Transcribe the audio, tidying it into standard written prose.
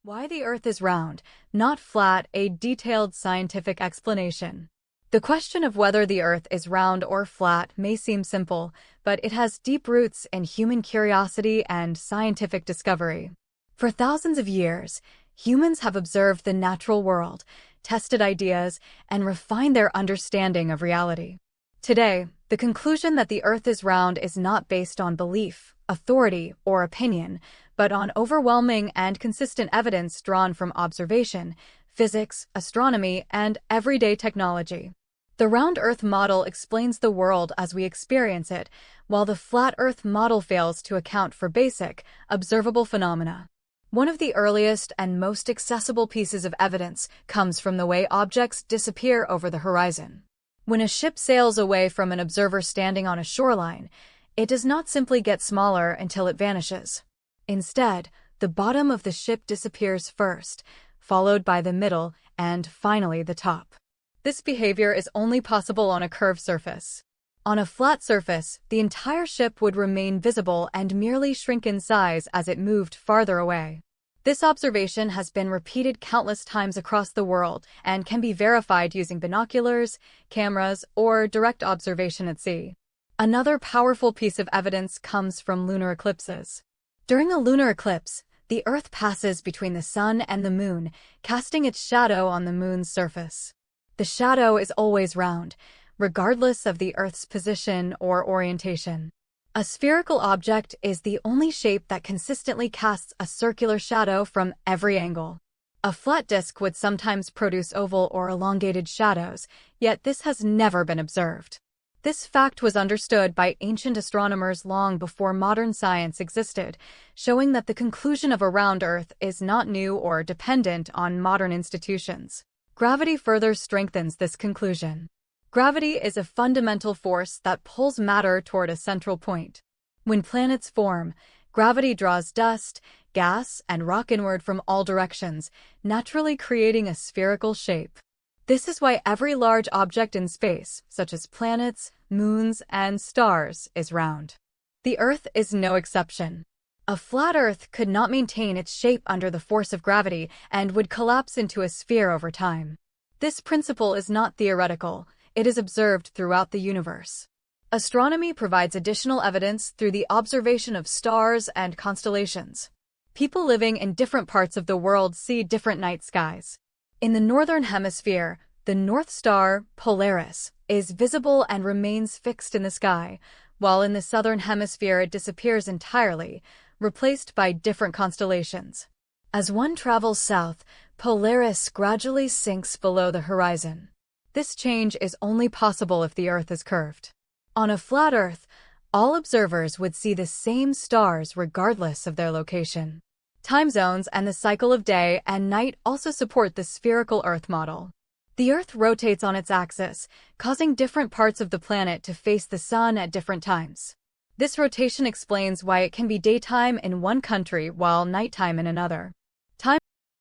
Why the Earth is round, not flat, a detailed scientific explanation. The question of whether the Earth is round or flat may seem simple, but it has deep roots in human curiosity and scientific discovery. For thousands of years, humans have observed the natural world, tested ideas, and refined their understanding of reality. Today, the conclusion that the Earth is round is not based on belief, authority, or opinion, but on overwhelming and consistent evidence drawn from observation, physics, astronomy, and everyday technology. The round Earth model explains the world as we experience it, while the flat Earth model fails to account for basic, observable phenomena. One of the earliest and most accessible pieces of evidence comes from the way objects disappear over the horizon. When a ship sails away from an observer standing on a shoreline, it does not simply get smaller until it vanishes. Instead, the bottom of the ship disappears first, followed by the middle, and finally the top. This behavior is only possible on a curved surface. On a flat surface, the entire ship would remain visible and merely shrink in size as it moved farther away. This observation has been repeated countless times across the world and can be verified using binoculars, cameras, or direct observation at sea. Another powerful piece of evidence comes from lunar eclipses. During a lunar eclipse, the Earth passes between the Sun and the Moon, casting its shadow on the Moon's surface. The shadow is always round, regardless of the Earth's position or orientation. A spherical object is the only shape that consistently casts a circular shadow from every angle. A flat disk would sometimes produce oval or elongated shadows, yet this has never been observed. This fact was understood by ancient astronomers long before modern science existed, showing that the conclusion of a round Earth is not new or dependent on modern institutions. Gravity further strengthens this conclusion. Gravity is a fundamental force that pulls matter toward a central point. When planets form, gravity draws dust, gas, and rock inward from all directions, naturally creating a spherical shape. This is why every large object in space, such as planets, moons, and stars, is round. The Earth is no exception. A flat Earth could not maintain its shape under the force of gravity and would collapse into a sphere over time. This principle is not theoretical. It is observed throughout the universe. Astronomy provides additional evidence through the observation of stars and constellations. People living in different parts of the world see different night skies. In the northern hemisphere, the North Star, Polaris, is visible and remains fixed in the sky, while in the southern hemisphere it disappears entirely, replaced by different constellations. As one travels south, Polaris gradually sinks below the horizon. This change is only possible if the Earth is curved. On a flat Earth, all observers would see the same stars regardless of their location. Time zones and the cycle of day and night also support the spherical Earth model. The Earth rotates on its axis, causing different parts of the planet to face the Sun at different times. This rotation explains why it can be daytime in one country while nighttime in another.